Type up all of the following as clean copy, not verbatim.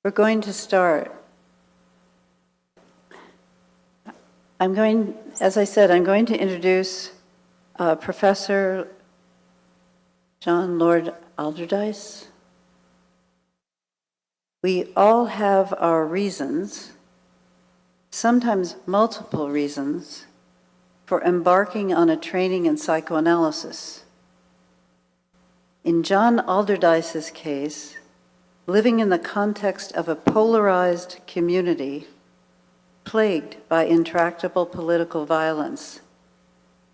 We're going to start. As I said, I'm going to introduce Professor John Lord Alderdice. We all have our reasons, sometimes multiple reasons, for embarking on a training in psychoanalysis. In John Alderdice's case, living in the context of a polarized community plagued by intractable political violence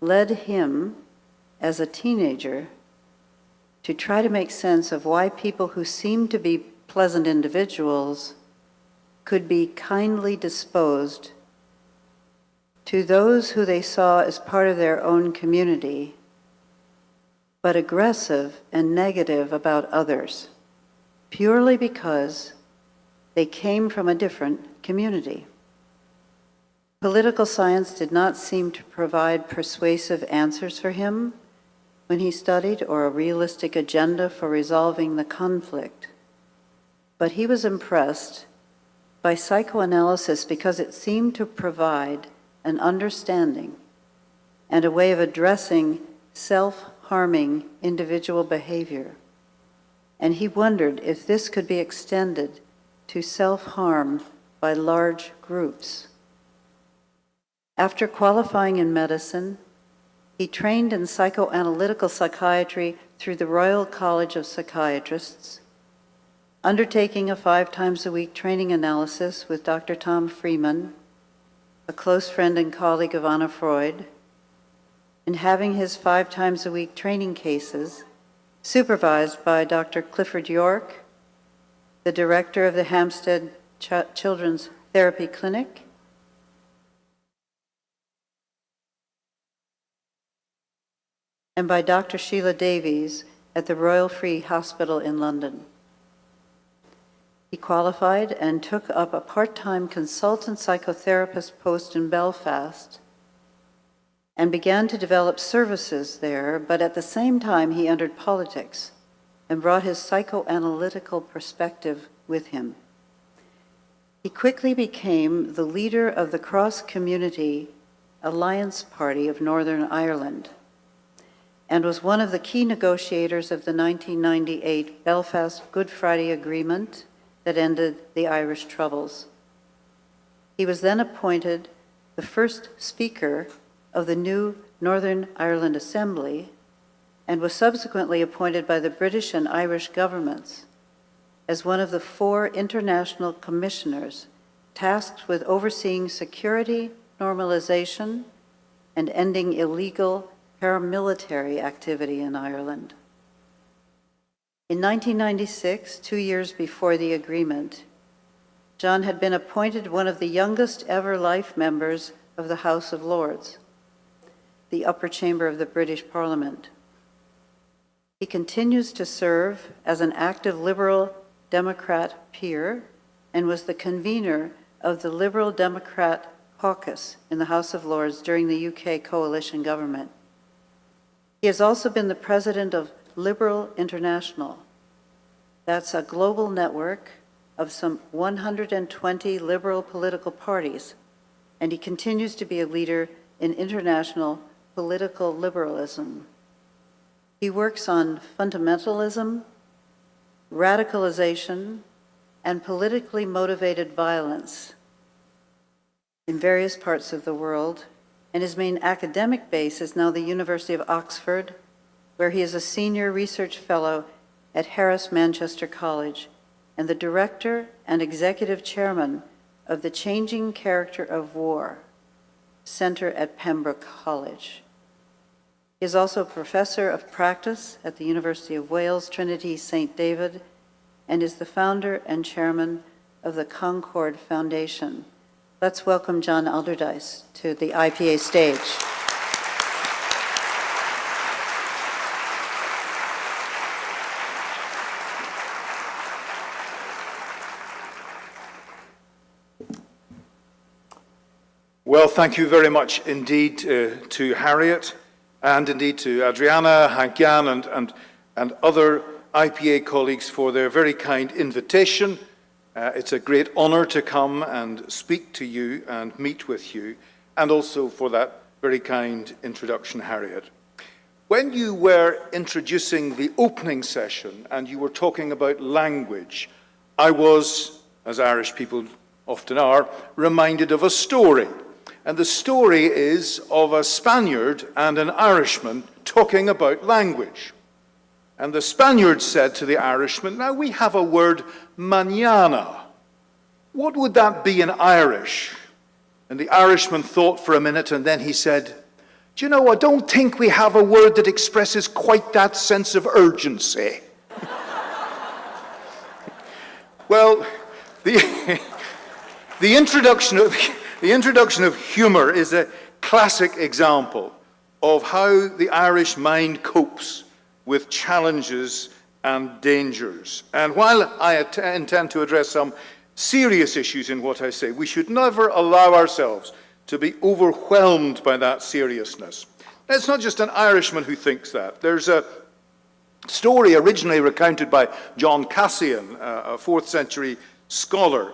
led him, as a teenager, to try to make sense of why people who seemed to be pleasant individuals could be kindly disposed to those who they saw as part of their own community, but aggressive and negative about others, purely because they came from a different community. Political science did not seem to provide persuasive answers for him when he studied, or a realistic agenda for resolving the conflict. But he was impressed by psychoanalysis because it seemed to provide an understanding and a way of addressing self-harming individual behavior. And he wondered if this could be extended to self-harm by large groups. After qualifying in medicine, he trained in psychoanalytical psychiatry through the Royal College of Psychiatrists, undertaking a 5 times a week training analysis with Dr. Tom Freeman, a close friend and colleague of Anna Freud, and having his 5 times a week training cases supervised by Dr. Clifford York, the director of the Hampstead Children's Therapy Clinic, and by Dr. Sheila Davies at the Royal Free Hospital in London. He qualified and took up a part-time consultant psychotherapist post in Belfast and began to develop services there, but at the same time he entered politics and brought his psychoanalytical perspective with him. He quickly became the leader of the cross-community Alliance Party of Northern Ireland and was one of the key negotiators of the 1998 Belfast Good Friday Agreement that ended the Irish Troubles. He was then appointed the first Speaker of the new Northern Ireland Assembly and was subsequently appointed by the British and Irish governments as one of the 4 international commissioners tasked with overseeing security, normalization, and ending illegal paramilitary activity in Ireland. In 1996, 2 years before the agreement, John had been appointed one of the youngest ever life members of the House of Lords, the upper chamber of the British Parliament. He continues to serve as an active Liberal Democrat peer and was the convener of the Liberal Democrat caucus in the House of Lords during the UK coalition government. He has also been the president of Liberal International. That's a global network of some 120 liberal political parties, and he continues to be a leader in international political liberalism. He works on fundamentalism, radicalization, and politically motivated violence in various parts of the world, and his main academic base is now the University of Oxford, where he is a senior research fellow at Harris Manchester College and the director and executive chairman of the Changing Character of War Center at Pembroke College. He is also a professor of practice at the University of Wales, Trinity St. David, and is the founder and chairman of the Concord Foundation. Let's welcome John Alderdice to the IPA stage. Well, thank you very much indeed to Harriet, and indeed to Adriana, Hank-Jan, and other IPA colleagues for their very kind invitation It's a great honor to come and speak to you and meet with you, and also for that very kind introduction, Harriet. When you were introducing the opening session and you were talking about language, I was, as Irish people often are, reminded of a story. And the story is of a Spaniard and an Irishman talking about language. And the Spaniard said to the Irishman, now we have a word, mañana. What would that be in Irish? And the Irishman thought for a minute and then he said, do you know, I don't think we have a word that expresses quite that sense of urgency. Well, the introduction of humour is a classic example of how the Irish mind copes with challenges and dangers. And while I intend to address some serious issues in what I say, we should never allow ourselves to be overwhelmed by that seriousness. Now, it's not just an Irishman who thinks that. There's a story originally recounted by John Cassian, a 4th century scholar,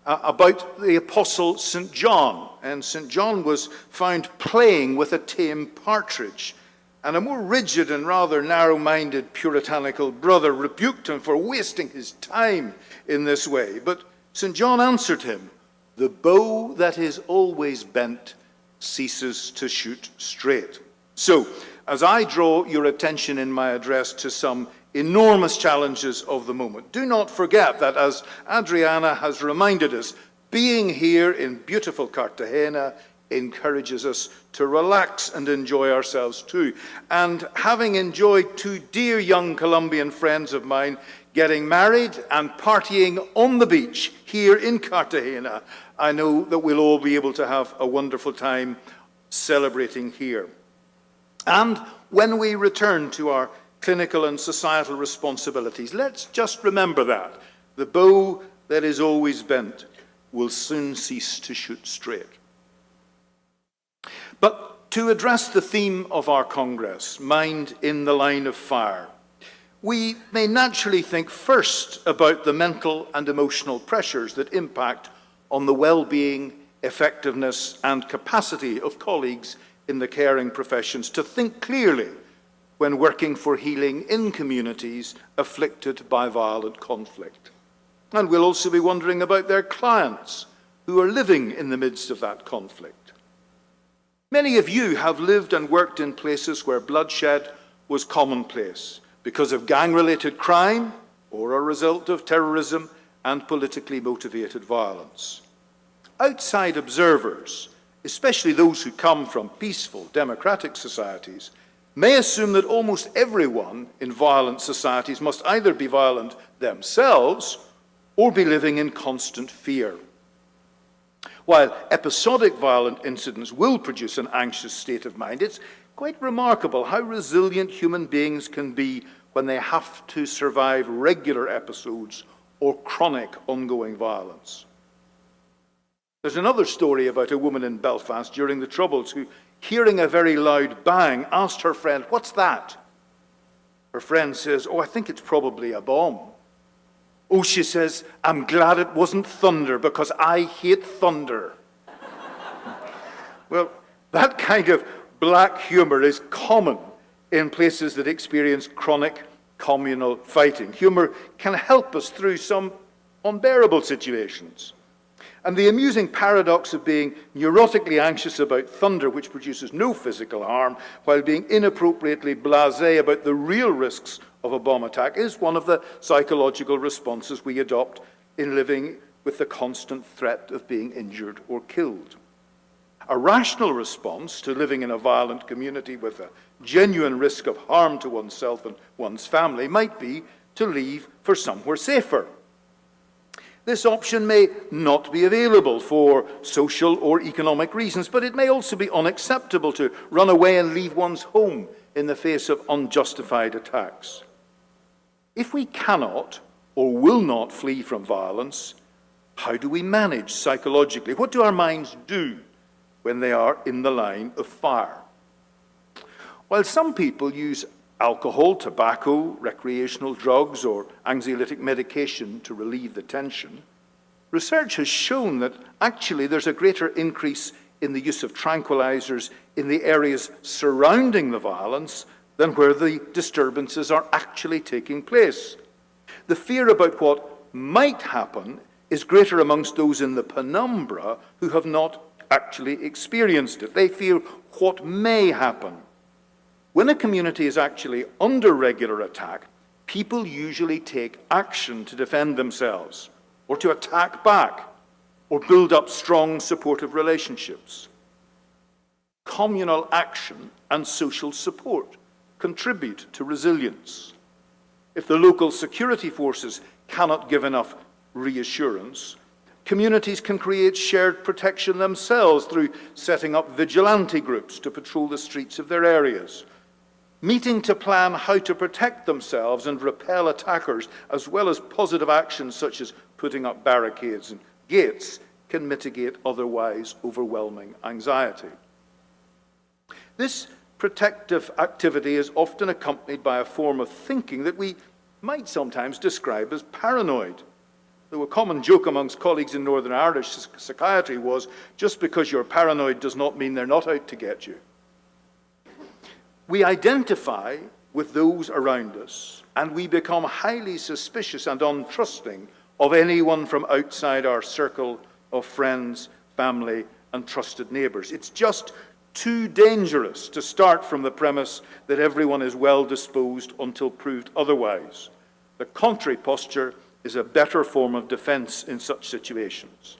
about the apostle St. John. And St. John was found playing with a tame partridge. And a more rigid and rather narrow-minded puritanical brother rebuked him for wasting his time in this way. But St. John answered him, the bow that is always bent ceases to shoot straight. So, as I draw your attention in my address to some enormous challenges of the moment, do not forget that, as Adriana has reminded us, being here in beautiful Cartagena encourages us to relax and enjoy ourselves too. And having enjoyed 2 dear young Colombian friends of mine getting married and partying on the beach here in Cartagena, I know that we'll all be able to have a wonderful time celebrating here. And when we return to our clinical and societal responsibilities, let's just remember that. The bow that is always bent will soon cease to shoot straight. But to address the theme of our Congress, Mind in the Line of Fire, we may naturally think first about the mental and emotional pressures that impact on the well-being, effectiveness, and capacity of colleagues in the caring professions to think clearly when working for healing in communities afflicted by violent conflict. And we'll also be wondering about their clients who are living in the midst of that conflict. Many of you have lived and worked in places where bloodshed was commonplace because of gang-related crime or a result of terrorism and politically motivated violence. Outside observers, especially those who come from peaceful, democratic societies, may assume that almost everyone in violent societies must either be violent themselves or be living in constant fear. While episodic violent incidents will produce an anxious state of mind, it's quite remarkable how resilient human beings can be when they have to survive regular episodes or chronic ongoing violence. There's another story about a woman in Belfast during the Troubles who, hearing a very loud bang, asked her friend, "What's that?" Her friend says, "Oh, I think it's probably a bomb." "Oh," she says, "I'm glad it wasn't thunder because I hate thunder." Well, that kind of black humor is common in places that experience chronic communal fighting. Humor can help us through some unbearable situations. And the amusing paradox of being neurotically anxious about thunder, which produces no physical harm, while being inappropriately blasé about the real risks of a bomb attack, is one of the psychological responses we adopt in living with the constant threat of being injured or killed. A rational response to living in a violent community with a genuine risk of harm to oneself and one's family might be to leave for somewhere safer. This option may not be available for social or economic reasons, but it may also be unacceptable to run away and leave one's home in the face of unjustified attacks. If we cannot or will not flee from violence, how do we manage psychologically? What do our minds do when they are in the line of fire? While some people use alcohol, tobacco, recreational drugs, or anxiolytic medication to relieve the tension, research has shown that actually there's a greater increase in the use of tranquilizers in the areas surrounding the violence than where the disturbances are actually taking place. The fear about what might happen is greater amongst those in the penumbra who have not actually experienced it. They fear what may happen. When a community is actually under regular attack, people usually take action to defend themselves, or to attack back, or build up strong supportive relationships. Communal action and social support contribute to resilience. If the local security forces cannot give enough reassurance, communities can create shared protection themselves through setting up vigilante groups to patrol the streets of their areas, meeting to plan how to protect themselves and repel attackers, as well as positive actions such as putting up barricades and gates, can mitigate otherwise overwhelming anxiety. This protective activity is often accompanied by a form of thinking that we might sometimes describe as paranoid. Though a common joke amongst colleagues in Northern Irish psychiatry was, just because you're paranoid does not mean they're not out to get you. We identify with those around us, and we become highly suspicious and untrusting of anyone from outside our circle of friends, family, and trusted neighbours. It's just too dangerous to start from the premise that everyone is well disposed until proved otherwise. The contrary posture is a better form of defence in such situations.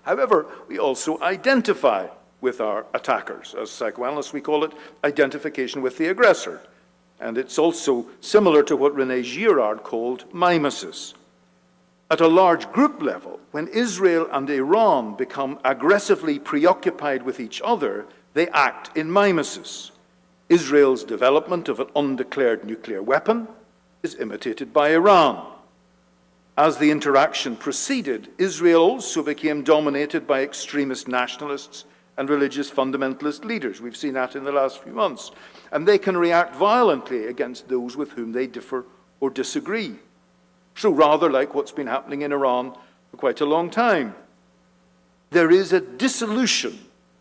However, we also identify with our attackers. As psychoanalysts, we call it identification with the aggressor. And it's also similar to what René Girard called mimesis. At a large group level, when Israel and Iran become aggressively preoccupied with each other, they act in mimesis. Israel's development of an undeclared nuclear weapon is imitated by Iran. As the interaction proceeded, Israel also became dominated by extremist nationalists and religious fundamentalist leaders. We've seen that in the last few months. And they can react violently against those with whom they differ or disagree. So rather like what's been happening in Iran for quite a long time. There is a dissolution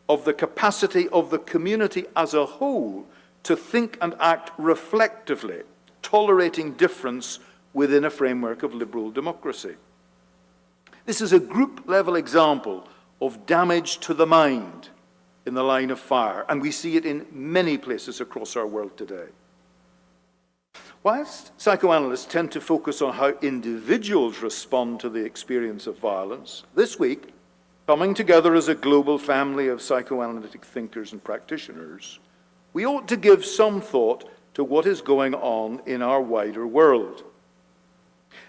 of the capacity of the community as a whole to think and act reflectively, tolerating difference within a framework of liberal democracy. This is a group-level example of damage to the mind in the line of fire, and we see it in many places across our world today. Whilst psychoanalysts tend to focus on how individuals respond to the experience of violence, this week, coming together as a global family of psychoanalytic thinkers and practitioners, we ought to give some thought to what is going on in our wider world.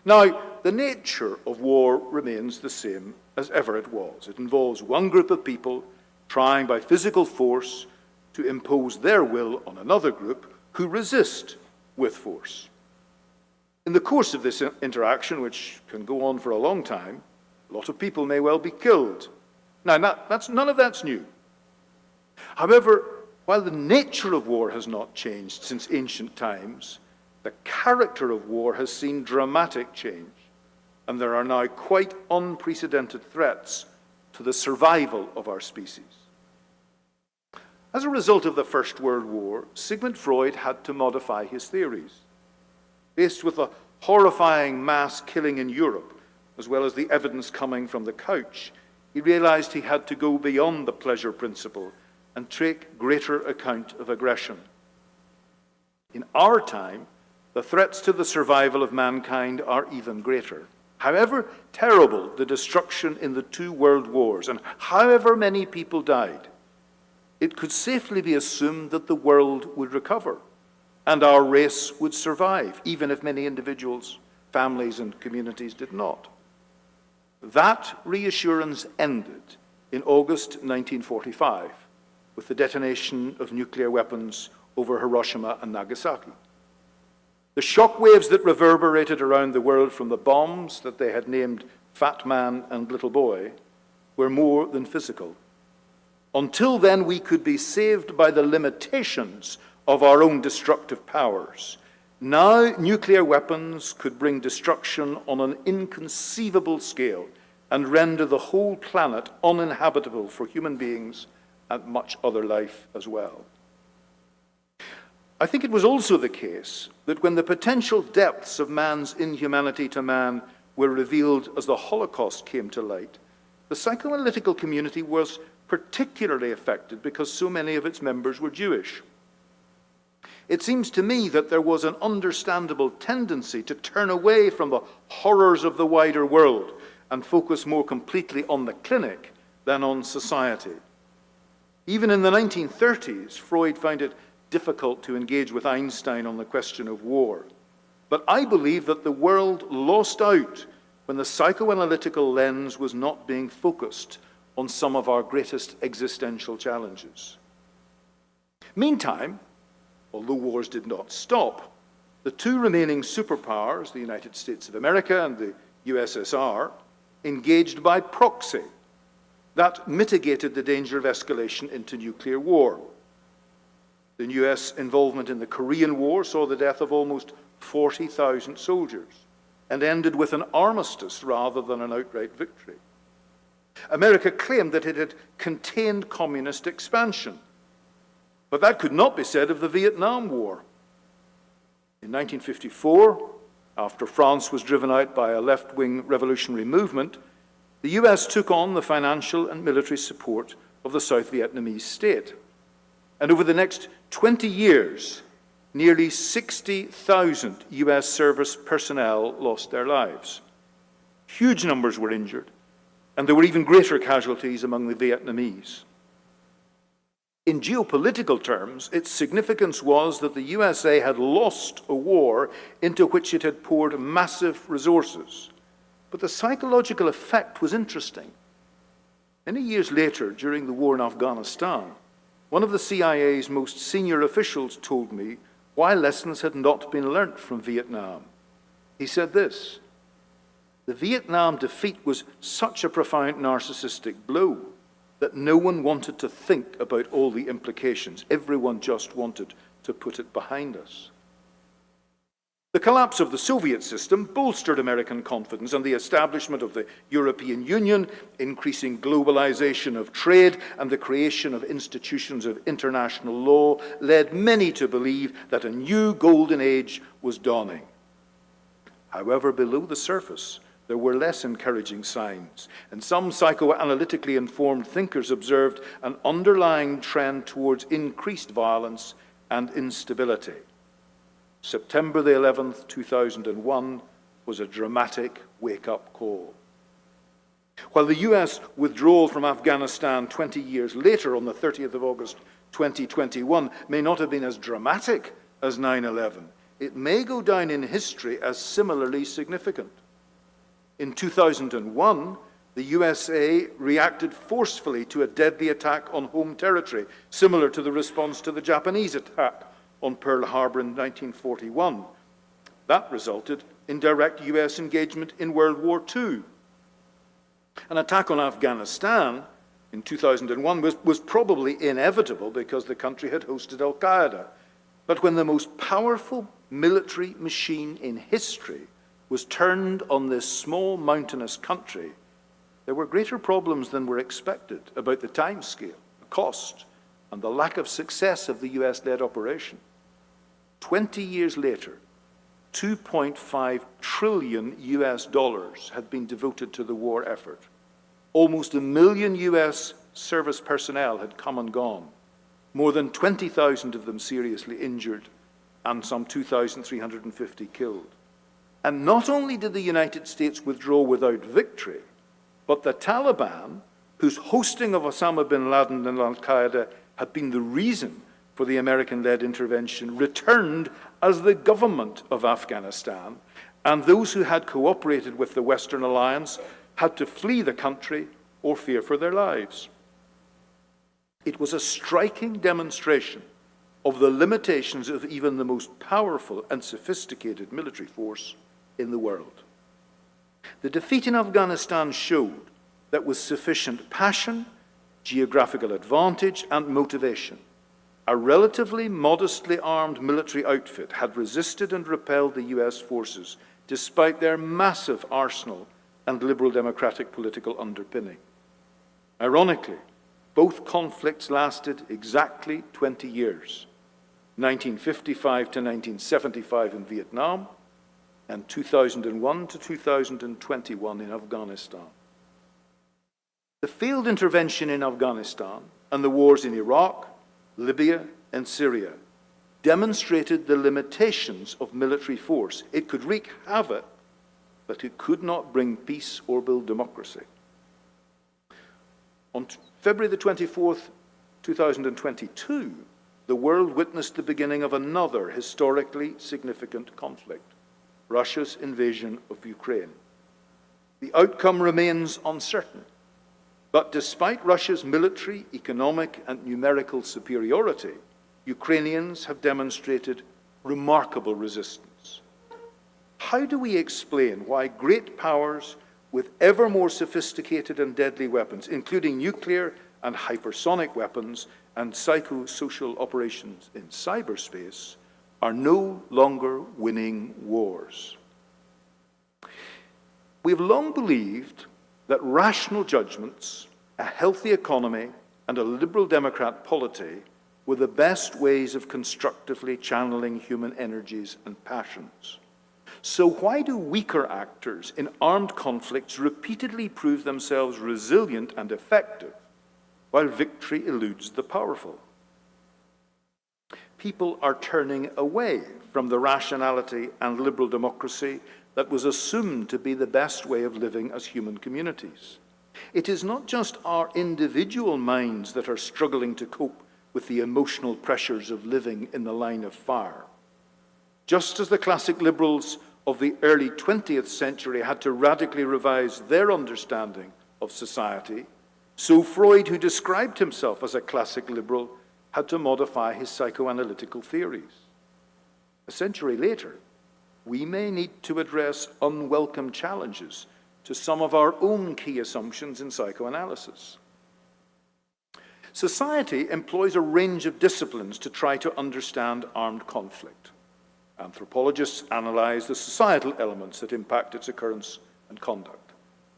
Now, the nature of war remains the same as ever it was. It involves one group of people trying by physical force to impose their will on another group who resist with force. In the course of this interaction, which can go on for a long time, a lot of people may well be killed. Now, none of that's new. However, while the nature of war has not changed since ancient times, the character of war has seen dramatic change, and there are now quite unprecedented threats to the survival of our species. As a result of the First World War, Sigmund Freud had to modify his theories. Faced with the horrifying mass killing in Europe, as well as the evidence coming from the couch, he realized he had to go beyond the pleasure principle and take greater account of aggression. In our time, the threats to the survival of mankind are even greater. However terrible the destruction in the two world wars, and however many people died, it could safely be assumed that the world would recover and our race would survive, even if many individuals, families, and communities did not. That reassurance ended in August 1945 with the detonation of nuclear weapons over Hiroshima and Nagasaki. The shockwaves that reverberated around the world from the bombs that they had named Fat Man and Little Boy were more than physical. Until then, we could be saved by the limitations of our own destructive powers, Now, nuclear weapons could bring destruction on an inconceivable scale and render the whole planet uninhabitable for human beings and much other life as well. I think it was also the case that when the potential depths of man's inhumanity to man were revealed as the Holocaust came to light, the psychoanalytical community was particularly affected because so many of its members were Jewish. It seems to me that there was an understandable tendency to turn away from the horrors of the wider world and focus more completely on the clinic than on society. Even in the 1930s, Freud found it difficult to engage with Einstein on the question of war. But I believe that the world lost out when the psychoanalytical lens was not being focused on some of our greatest existential challenges. Meantime, although wars did not stop, the two remaining superpowers, the United States of America and the USSR, engaged by proxy. That mitigated the danger of escalation into nuclear war. The US involvement in the Korean War saw the death of almost 40,000 soldiers and ended with an armistice rather than an outright victory. America claimed that it had contained communist expansion, but that could not be said of the Vietnam War. In 1954, after France was driven out by a left-wing revolutionary movement, the US took on the financial and military support of the South Vietnamese state. And over the next 20 years, nearly 60,000 US service personnel lost their lives. Huge numbers were injured, and there were even greater casualties among the Vietnamese. In geopolitical terms, its significance was that the USA had lost a war into which it had poured massive resources. But the psychological effect was interesting. Many years later, during the war in Afghanistan, one of the CIA's most senior officials told me why lessons had not been learnt from Vietnam. He said this: the Vietnam defeat was such a profound narcissistic blow that no one wanted to think about all the implications. Everyone just wanted to put it behind us. The collapse of the Soviet system bolstered American confidence, and the establishment of the European Union, increasing globalization of trade, and the creation of institutions of international law led many to believe that a new golden age was dawning. However, below the surface, there were less encouraging signs, and some psychoanalytically informed thinkers observed an underlying trend towards increased violence and instability. September the 11th, 2001 was a dramatic wake-up call. While the US withdrawal from Afghanistan 20 years later on the 30th of August 2021 may not have been as dramatic as 9/11, it may go down in history as similarly significant. In 2001, the USA reacted forcefully to a deadly attack on home territory, similar to the response to the Japanese attack on Pearl Harbor in 1941. That resulted in direct US engagement in World War II. An attack on Afghanistan in 2001 was probably inevitable because the country had hosted Al-Qaeda. But when the most powerful military machine in history was turned on this small mountainous country, there were greater problems than were expected about the timescale, the cost, and the lack of success of the US-led operation. 20 years later, $2.5 trillion had been devoted to the war effort. Almost 1 million US service personnel had come and gone, more than 20,000 of them seriously injured, and some 2,350 killed. And not only did the United States withdraw without victory, but the Taliban, whose hosting of Osama bin Laden and Al-Qaeda had been the reason for the American-led intervention, returned as the government of Afghanistan, and those who had cooperated with the Western alliance had to flee the country or fear for their lives. It was a striking demonstration of the limitations of even the most powerful and sophisticated military force in the world. The defeat in Afghanistan showed that with sufficient passion, geographical advantage, and motivation, a relatively modestly armed military outfit had resisted and repelled the US forces despite their massive arsenal and liberal democratic political underpinning. Ironically, both conflicts lasted exactly 20 years, 1955 to 1975 in Vietnam, and 2001 to 2021 in Afghanistan. The failed intervention in Afghanistan and the wars in Iraq, Libya, and Syria demonstrated the limitations of military force. It could wreak havoc, but it could not bring peace or build democracy. On February the 24th, 2022, the world witnessed the beginning of another historically significant conflict, Russia's invasion of Ukraine. The outcome remains uncertain, but despite Russia's military, economic, and numerical superiority, Ukrainians have demonstrated remarkable resistance. How do we explain why great powers with ever more sophisticated and deadly weapons, including nuclear and hypersonic weapons and psychosocial operations in cyberspace, are no longer winning wars? We've long believed that rational judgments, a healthy economy, and a liberal democrat polity were the best ways of constructively channeling human energies and passions. So why do weaker actors in armed conflicts repeatedly prove themselves resilient and effective, while victory eludes the powerful? People are turning away from the rationality and liberal democracy that was assumed to be the best way of living as human communities. It is not just our individual minds that are struggling to cope with the emotional pressures of living in the line of fire. Just as the classic liberals of the early 20th century had to radically revise their understanding of society, so Freud, who described himself as a classic liberal, had to modify his psychoanalytical theories. A century later, we may need to address unwelcome challenges to some of our own key assumptions in psychoanalysis. Society employs a range of disciplines to try to understand armed conflict. Anthropologists analyze the societal elements that impact its occurrence and conduct.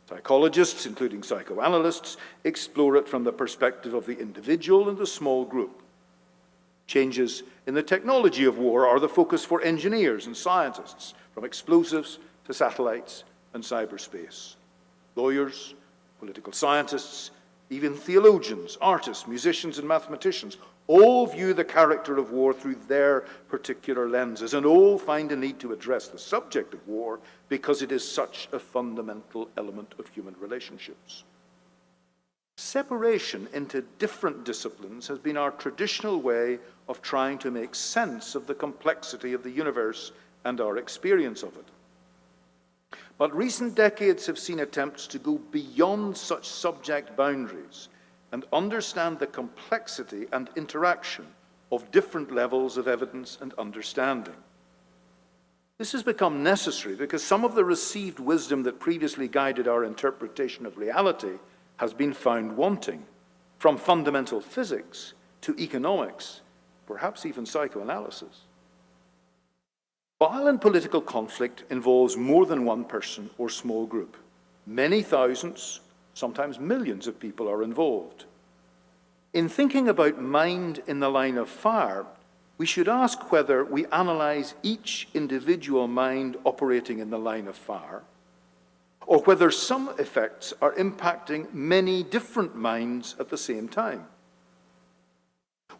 Psychologists, including psychoanalysts, explore it from the perspective of the individual and the small group. Changes in the technology of war are the focus for engineers and scientists, from explosives to satellites and cyberspace. Lawyers, political scientists, even theologians, artists, musicians, and mathematicians all view the character of war through their particular lenses, and all find a need to address the subject of war because it is such a fundamental element of human relationships. Separation into different disciplines has been our traditional way of trying to make sense of the complexity of the universe and our experience of it. But recent decades have seen attempts to go beyond such subject boundaries and understand the complexity and interaction of different levels of evidence and understanding. This has become necessary because some of the received wisdom that previously guided our interpretation of reality has been found wanting, from fundamental physics to economics, perhaps even psychoanalysis. Violent political conflict involves more than one person or small group. Many thousands, sometimes millions of people are involved. In thinking about mind in the line of fire, we should ask whether we analyze each individual mind operating in the line of fire, or whether some effects are impacting many different minds at the same time.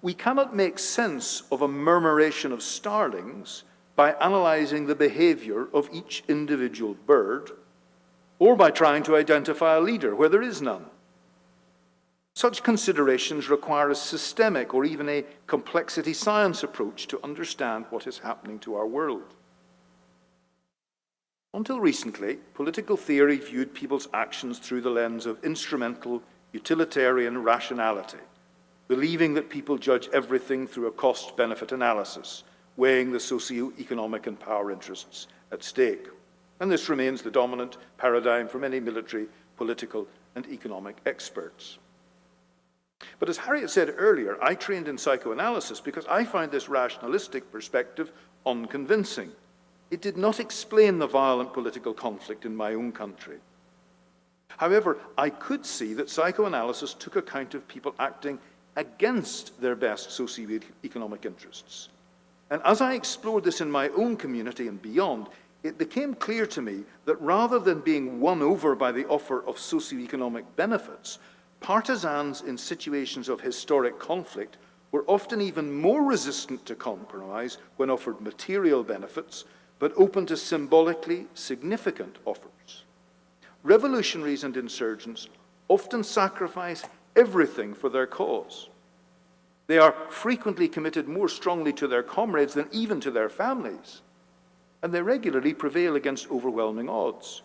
We cannot make sense of a murmuration of starlings by analyzing the behavior of each individual bird, or by trying to identify a leader where there is none. Such considerations require a systemic or even a complexity science approach to understand what is happening to our world. Until recently, political theory viewed people's actions through the lens of instrumental, utilitarian rationality, believing that people judge everything through a cost-benefit analysis, weighing the socio-economic and power interests at stake. And this remains the dominant paradigm for many military, political, and economic experts. But as Harriet said earlier, I trained in psychoanalysis because I find this rationalistic perspective unconvincing. It did not explain the violent political conflict in my own country. However, I could see that psychoanalysis took account of people acting against their best socio-economic interests. And as I explored this in my own community and beyond, it became clear to me that rather than being won over by the offer of socio-economic benefits, partisans in situations of historic conflict were often even more resistant to compromise when offered material benefits, but open to symbolically significant offers. Revolutionaries and insurgents often sacrifice everything for their cause. They are frequently committed more strongly to their comrades than even to their families, and they regularly prevail against overwhelming odds.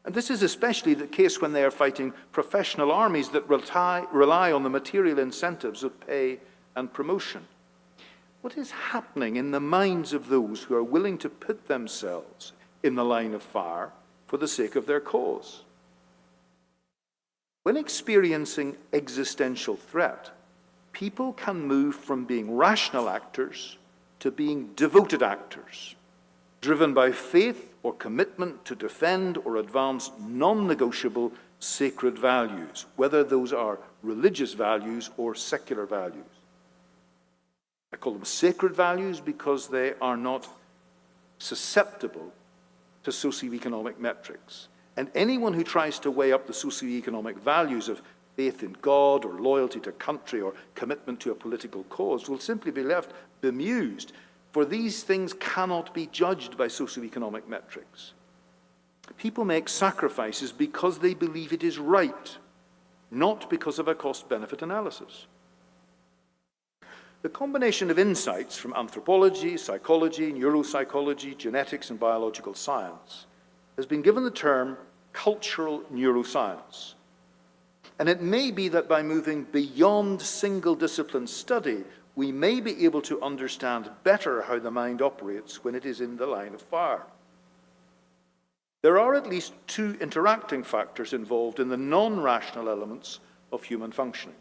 And this is especially the case when they are fighting professional armies that rely on the material incentives of pay and promotion. What is happening in the minds of those who are willing to put themselves in the line of fire for the sake of their cause? When experiencing existential threat, people can move from being rational actors to being devoted actors, driven by faith or commitment to defend or advance non-negotiable sacred values, whether those are religious values or secular values. I call them sacred values because they are not susceptible to socioeconomic metrics. And anyone who tries to weigh up the socioeconomic values of faith in God or loyalty to country or commitment to a political cause will simply be left bemused, for these things cannot be judged by socioeconomic metrics. People make sacrifices because they believe it is right, not because of a cost-benefit analysis. The combination of insights from anthropology, psychology, neuropsychology, genetics, and biological science has been given the term cultural neuroscience. And it may be that by moving beyond single discipline study, we may be able to understand better how the mind operates when it is in the line of fire. There are at least two interacting factors involved in the non-rational elements of human functioning.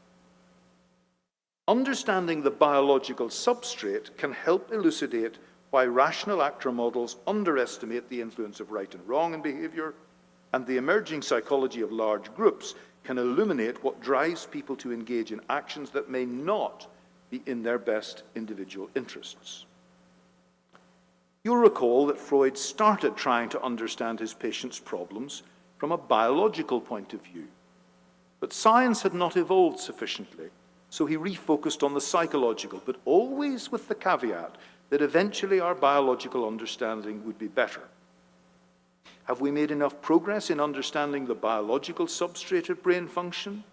Understanding the biological substrate can help elucidate why rational actor models underestimate the influence of right and wrong in behavior, and the emerging psychology of large groups can illuminate what drives people to engage in actions that may not be in their best individual interests. You'll recall that Freud started trying to understand his patients' problems from a biological point of view, but science had not evolved sufficiently. So he refocused on the psychological, but always with the caveat that eventually our biological understanding would be better. Have we made enough progress in understanding the biological substrate of brain function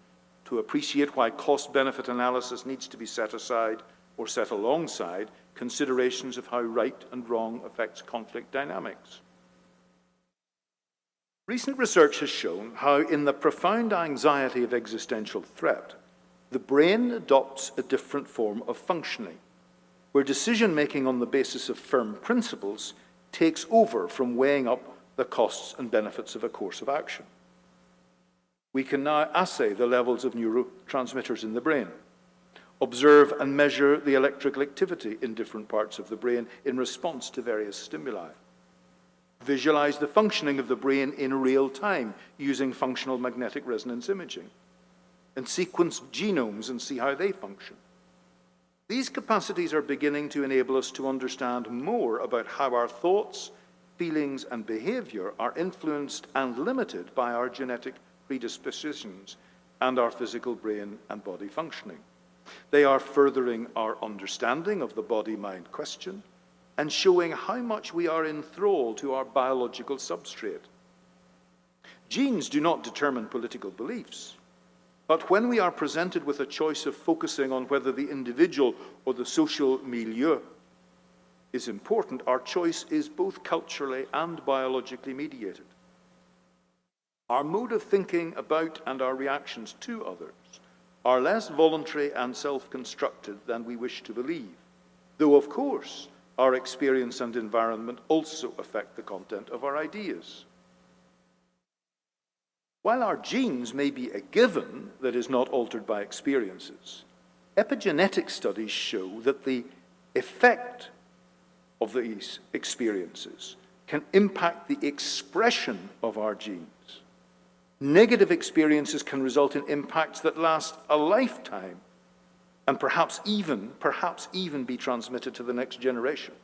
to appreciate why cost-benefit analysis needs to be set aside or set alongside considerations of how right and wrong affects conflict dynamics? Recent research has shown how in the profound anxiety of existential threat, the brain adopts a different form of functioning, where decision-making on the basis of firm principles takes over from weighing up the costs and benefits of a course of action. We can now assay the levels of neurotransmitters in the brain, observe and measure the electrical activity in different parts of the brain in response to various stimuli, visualize the functioning of the brain in real time using functional magnetic resonance imaging, and sequence genomes and see how they function. These capacities are beginning to enable us to understand more about how our thoughts, feelings, and behavior are influenced and limited by our genetic predispositions and our physical brain and body functioning. They are furthering our understanding of the body-mind question and showing how much we are enthralled to our biological substrate. Genes do not determine political beliefs. But when we are presented with a choice of focusing on whether the individual or the social milieu is important, our choice is both culturally and biologically mediated. Our mode of thinking about and our reactions to others are less voluntary and self-constructed than we wish to believe, though, of course, our experience and environment also affect the content of our ideas. While our genes may be a given that is not altered by experiences, epigenetic studies show that the effect of these experiences can impact the expression of our genes. Negative experiences can result in impacts that last a lifetime and perhaps even be transmitted to the next generation.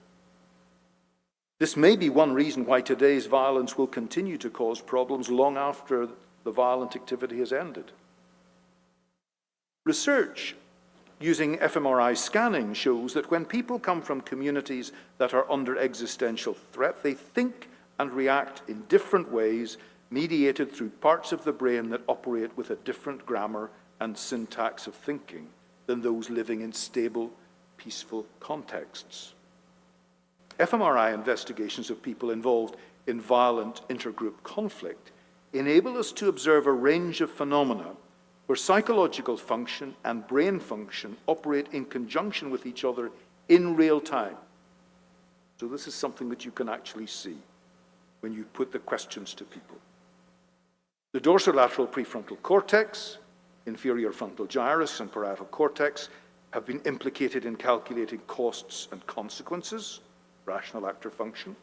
This may be one reason why today's violence will continue to cause problems long after the violent activity has ended. Research using fMRI scanning shows that when people come from communities that are under existential threat, they think and react in different ways, mediated through parts of the brain that operate with a different grammar and syntax of thinking than those living in stable, peaceful contexts. fMRI investigations of people involved in violent intergroup conflict enable us to observe a range of phenomena where psychological function and brain function operate in conjunction with each other in real time. So this is something that you can actually see when you put the questions to people. The dorsolateral prefrontal cortex, inferior frontal gyrus, and parietal cortex have been implicated in calculating costs and consequences, rational actor function,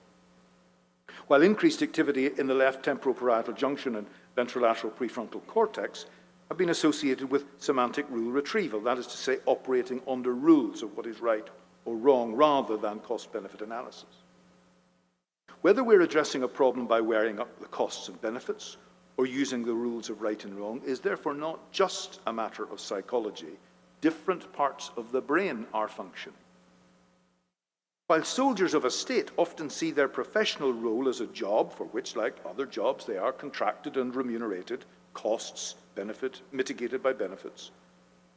while increased activity in the left temporoparietal junction and ventrolateral prefrontal cortex have been associated with semantic rule retrieval, that is to say, operating under rules of what is right or wrong rather than cost-benefit analysis. Whether we're addressing a problem by weighing up the costs and benefits or using the rules of right and wrong is therefore not just a matter of psychology. Different parts of the brain are functioning. While soldiers of a state often see their professional role as a job for which, like other jobs, they are contracted and remunerated, costs, benefit, mitigated by benefits,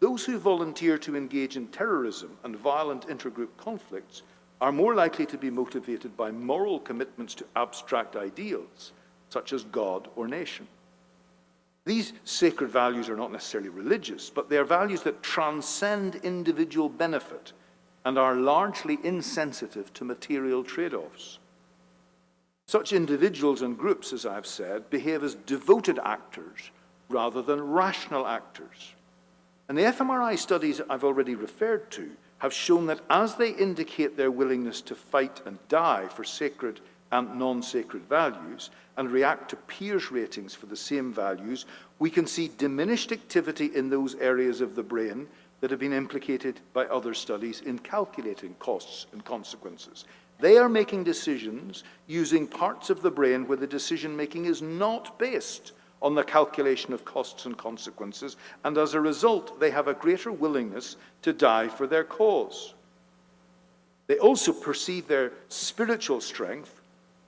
those who volunteer to engage in terrorism and violent intergroup conflicts are more likely to be motivated by moral commitments to abstract ideals, such as God or nation. These sacred values are not necessarily religious, but they are values that transcend individual benefit and are largely insensitive to material trade-offs. Such individuals and groups, as I've said, behave as devoted actors rather than rational actors. And the fMRI studies I've already referred to have shown that as they indicate their willingness to fight and die for sacred and non-sacred values and react to peers' ratings for the same values, we can see diminished activity in those areas of the brain that have been implicated by other studies in calculating costs and consequences. They are making decisions using parts of the brain where the decision-making is not based on the calculation of costs and consequences, and as a result, they have a greater willingness to die for their cause. They also perceive their spiritual strength,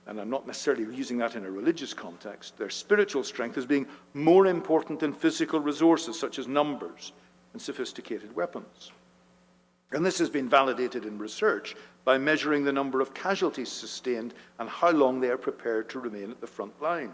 and I'm not necessarily using that in a religious context, their spiritual strength as being more important than physical resources such as numbers and sophisticated weapons. And this has been validated in research by measuring the number of casualties sustained and how long they are prepared to remain at the front line.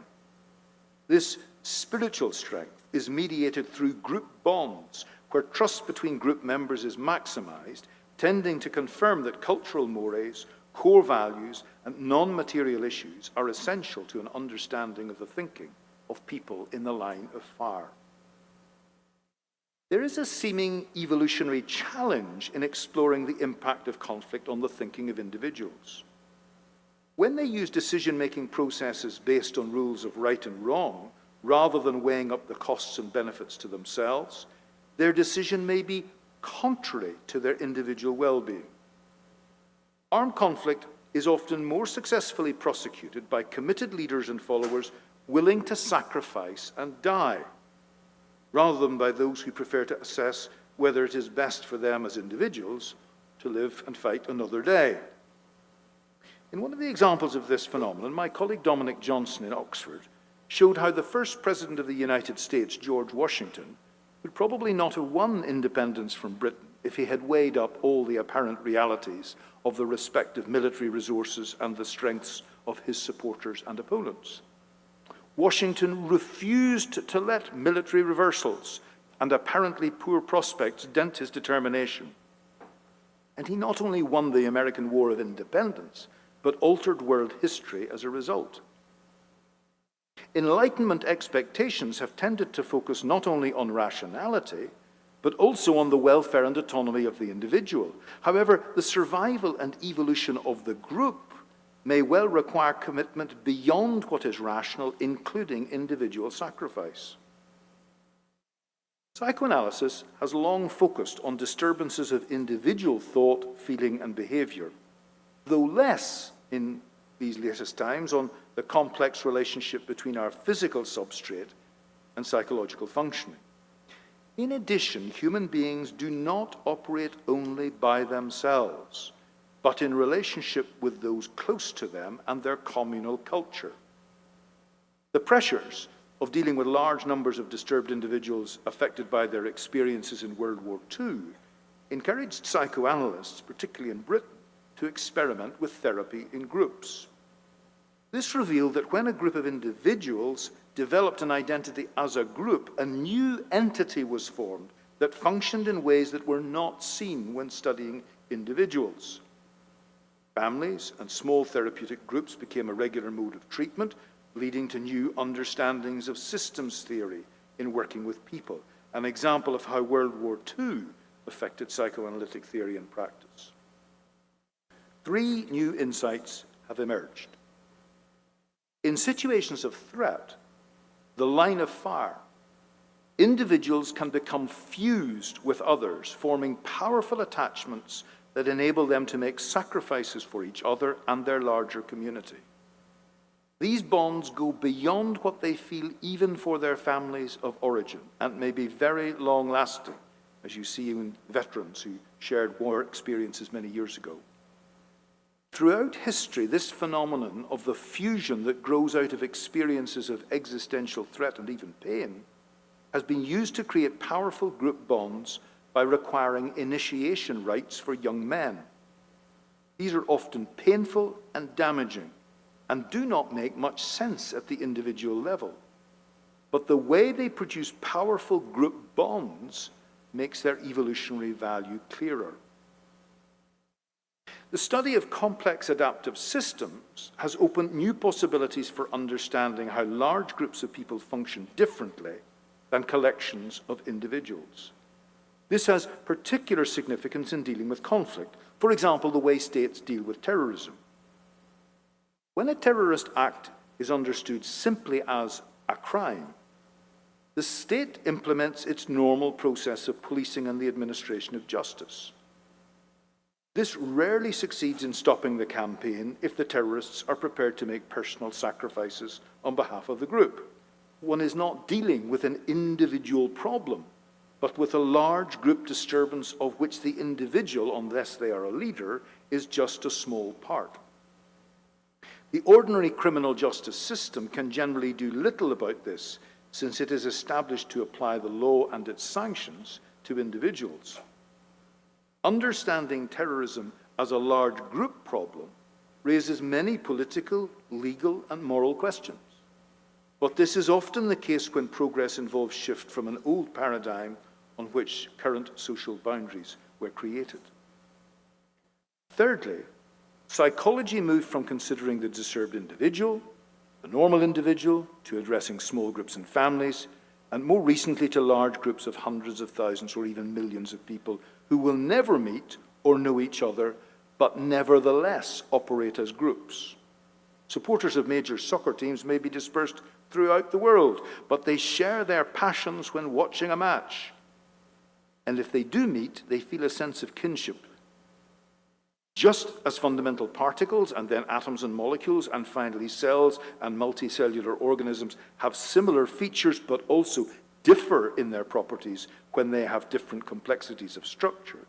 This spiritual strength is mediated through group bonds, where trust between group members is maximized, tending to confirm that cultural mores, core values, and non-material issues are essential to an understanding of the thinking of people in the line of fire. There is a seeming evolutionary challenge in exploring the impact of conflict on the thinking of individuals. When they use decision-making processes based on rules of right and wrong, rather than weighing up the costs and benefits to themselves, their decision may be contrary to their individual well-being. Armed conflict is often more successfully prosecuted by committed leaders and followers willing to sacrifice and die, rather than by those who prefer to assess whether it is best for them as individuals to live and fight another day. In one of the examples of this phenomenon, my colleague Dominic Johnson in Oxford showed how the first President of the United States, George Washington, would probably not have won independence from Britain if he had weighed up all the apparent realities of the respective military resources and the strengths of his supporters and opponents. Washington refused to let military reversals and apparently poor prospects dent his determination. And he not only won the American War of Independence, but altered world history as a result. Enlightenment expectations have tended to focus not only on rationality, but also on the welfare and autonomy of the individual. However, the survival and evolution of the group may well require commitment beyond what is rational, including individual sacrifice. Psychoanalysis has long focused on disturbances of individual thought, feeling, and behavior, though less in these latest times on the complex relationship between our physical substrate and psychological functioning. In addition, human beings do not operate only by themselves, but in relationship with those close to them and their communal culture. The pressures of dealing with large numbers of disturbed individuals affected by their experiences in World War II encouraged psychoanalysts, particularly in Britain, to experiment with therapy in groups. This revealed that when a group of individuals developed an identity as a group, a new entity was formed that functioned in ways that were not seen when studying individuals. Families and small therapeutic groups became a regular mode of treatment, leading to new understandings of systems theory in working with people, an example of how World War II affected psychoanalytic theory and practice. 3 new insights have emerged. In situations of threat, the line of fire, individuals can become fused with others, forming powerful attachments that enable them to make sacrifices for each other and their larger community. These bonds go beyond what they feel even for their families of origin and may be very long-lasting, as you see in veterans who shared war experiences many years ago. Throughout history, this phenomenon of the fusion that grows out of experiences of existential threat and even pain has been used to create powerful group bonds by requiring initiation rites for young men. These are often painful and damaging and do not make much sense at the individual level. But the way they produce powerful group bonds makes their evolutionary value clearer. The study of complex adaptive systems has opened new possibilities for understanding how large groups of people function differently than collections of individuals. This has particular significance in dealing with conflict. For example, the way states deal with terrorism. When a terrorist act is understood simply as a crime, the state implements its normal process of policing and the administration of justice. This rarely succeeds in stopping the campaign if the terrorists are prepared to make personal sacrifices on behalf of the group. One is not dealing with an individual problem, but with a large group disturbance of which the individual, unless they are a leader, is just a small part. The ordinary criminal justice system can generally do little about this, since it is established to apply the law and its sanctions to individuals. Understanding terrorism as a large group problem raises many political, legal, and moral questions. But this is often the case when progress involves shift from an old paradigm on which current social boundaries were created. Thirdly, psychology moved from considering the disturbed individual, the normal individual, to addressing small groups and families, and more recently to large groups of hundreds of thousands or even millions of people who will never meet or know each other, but nevertheless operate as groups. Supporters of major soccer teams may be dispersed throughout the world, but they share their passions when watching a match. And if they do meet, they feel a sense of kinship. Just as fundamental particles, and then atoms and molecules, and finally cells and multicellular organisms have similar features but also differ in their properties when they have different complexities of structure,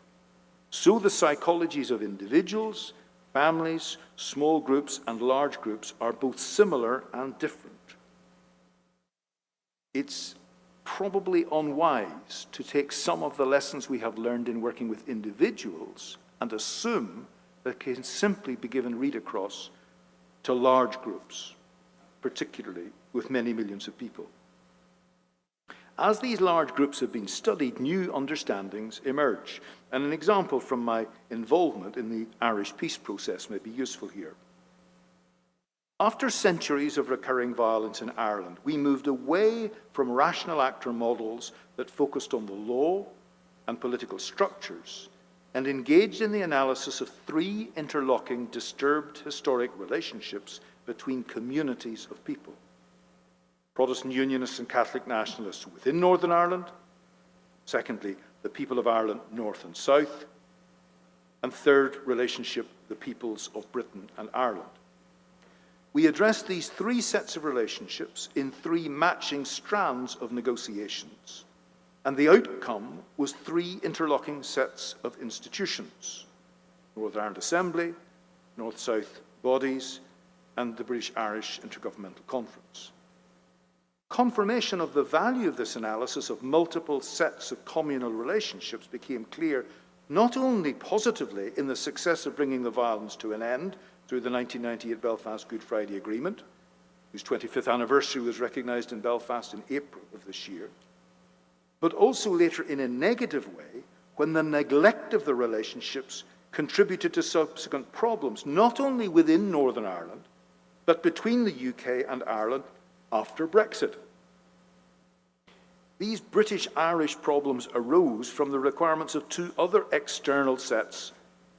so the psychologies of individuals, families, small groups, and large groups are both similar and different. It's probably unwise to take some of the lessons we have learned in working with individuals and assume that can simply be given read across to large groups, particularly with many millions of people. As these large groups have been studied, new understandings emerge, and an example from my involvement in the Irish peace process may be useful here. After centuries of recurring violence in Ireland, we moved away from rational actor models that focused on the law and political structures and engaged in the analysis of three interlocking, disturbed historic relationships between communities of people: Protestant Unionists and Catholic Nationalists within Northern Ireland, secondly, the people of Ireland, North and South, and third, relationship, the peoples of Britain and Ireland. We addressed these three sets of relationships in three matching strands of negotiations, and the outcome was three interlocking sets of institutions: Northern Ireland Assembly, North-South bodies, and the British-Irish Intergovernmental Conference. Confirmation of the value of this analysis of multiple sets of communal relationships became clear not only positively in the success of bringing the violence to an end through the 1998 Belfast Good Friday Agreement, whose 25th anniversary was recognised in Belfast in April of this year, but also later in a negative way when the neglect of the relationships contributed to subsequent problems, not only within Northern Ireland, but between the UK and Ireland after Brexit. These British-Irish problems arose from the requirements of two other external sets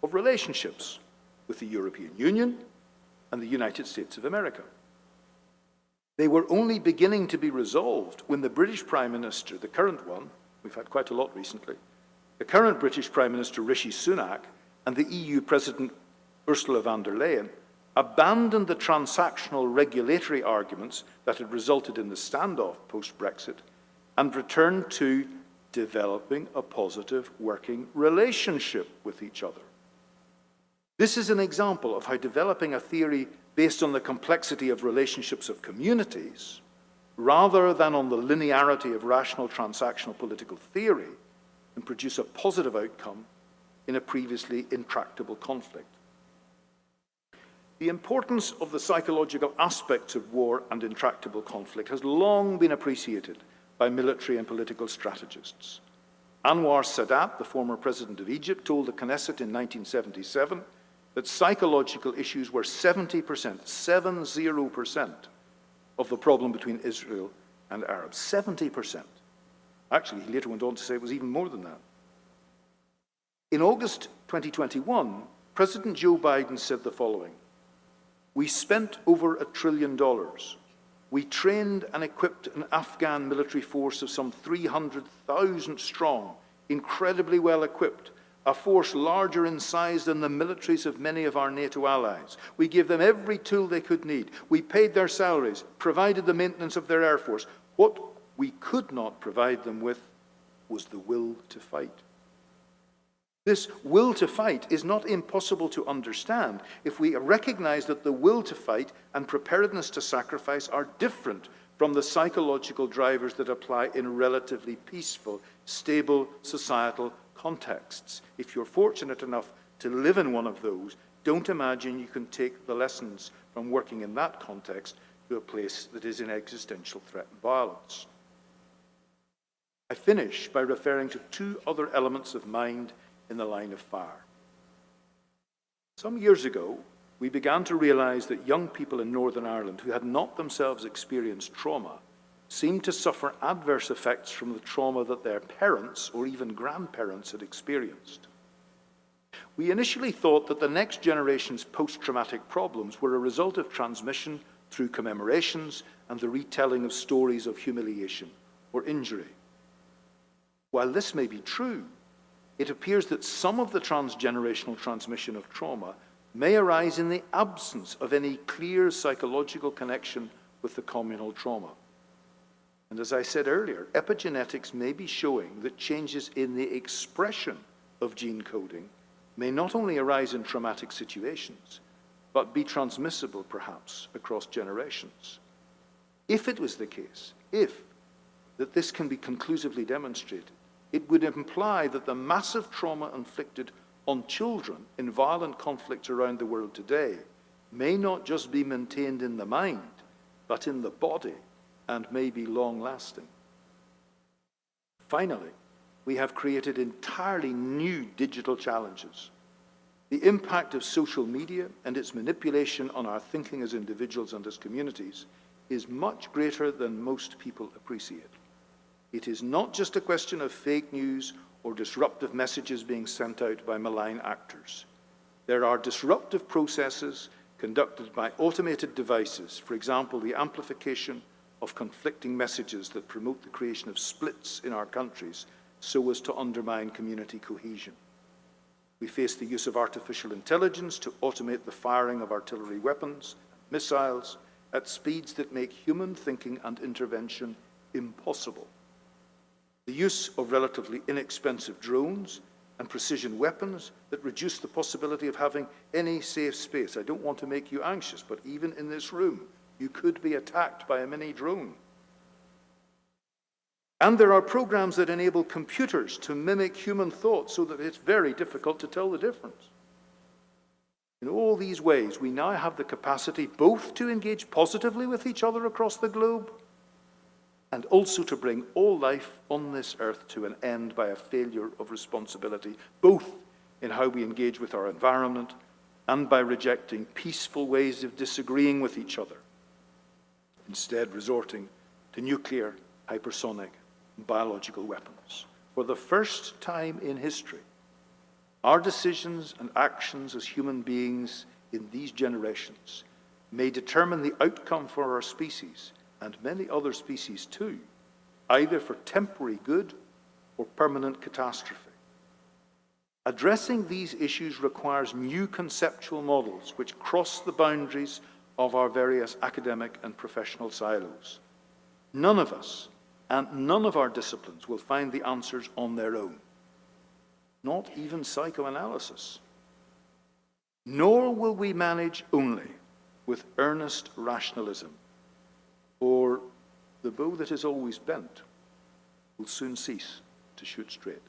of relationships with the European Union and the United States of America. They were only beginning to be resolved when the British Prime Minister, the current one, we've had quite a lot recently, the current British Prime Minister Rishi Sunak and the EU President Ursula von der Leyen abandoned the transactional regulatory arguments that had resulted in the standoff post-Brexit and returned to developing a positive working relationship with each other. This is an example of how developing a theory based on the complexity of relationships of communities, rather than on the linearity of rational transactional political theory, can produce a positive outcome in a previously intractable conflict. The importance of the psychological aspects of war and intractable conflict has long been appreciated by military and political strategists. Anwar Sadat, the former president of Egypt, told the Knesset in 1977 that psychological issues were 70% of the problem between Israel and Arabs. 70%. Actually, he later went on to say it was even more than that. In August 2021, President Joe Biden said the following: "We spent over $1 trillion. We trained and equipped an Afghan military force of some 300,000 strong, incredibly well equipped, a force larger in size than the militaries of many of our NATO allies. We gave them every tool they could need. We paid their salaries, provided the maintenance of their air force. What we could not provide them with was the will to fight." This will to fight is not impossible to understand if we recognize that the will to fight and preparedness to sacrifice are different from the psychological drivers that apply in relatively peaceful, stable societal contexts. If you're fortunate enough to live in one of those, don't imagine you can take the lessons from working in that context to a place that is in existential threat and violence. I finish by referring to two other elements of mind in the line of fire. Some years ago, we began to realize that young people in Northern Ireland who had not themselves experienced trauma seemed to suffer adverse effects from the trauma that their parents or even grandparents had experienced. We initially thought that the next generation's post-traumatic problems were a result of transmission through commemorations and the retelling of stories of humiliation or injury. While this may be true, it appears that some of the transgenerational transmission of trauma may arise in the absence of any clear psychological connection with the communal trauma. And as I said earlier, epigenetics may be showing that changes in the expression of gene coding may not only arise in traumatic situations, but be transmissible perhaps across generations. If it was the case, that this can be conclusively demonstrated, it would imply that the massive trauma inflicted on children in violent conflicts around the world today may not just be maintained in the mind, but in the body, and may be long-lasting. Finally, we have created entirely new digital challenges. The impact of social media and its manipulation on our thinking as individuals and as communities is much greater than most people appreciate. It is not just a question of fake news or disruptive messages being sent out by malign actors. There are disruptive processes conducted by automated devices, for example, the amplification of conflicting messages that promote the creation of splits in our countries so as to undermine community cohesion. We face the use of artificial intelligence to automate the firing of artillery weapons, missiles, at speeds that make human thinking and intervention impossible. The use of relatively inexpensive drones and precision weapons that reduce the possibility of having any safe space. I don't want to make you anxious, but even in this room, you could be attacked by a mini drone. And there are programs that enable computers to mimic human thought so that it's very difficult to tell the difference. In all these ways, we now have the capacity both to engage positively with each other across the globe and also to bring all life on this earth to an end by a failure of responsibility, both in how we engage with our environment and by rejecting peaceful ways of disagreeing with each other, instead resorting to nuclear, hypersonic, and biological weapons. For the first time in history, our decisions and actions as human beings in these generations may determine the outcome for our species and many other species too, either for temporary good or permanent catastrophe. Addressing these issues requires new conceptual models which cross the boundaries of our various academic and professional silos. None of us and none of our disciplines will find the answers on their own, not even psychoanalysis. Nor will we manage only with earnest rationalism, or the bow that is always bent will soon cease to shoot straight.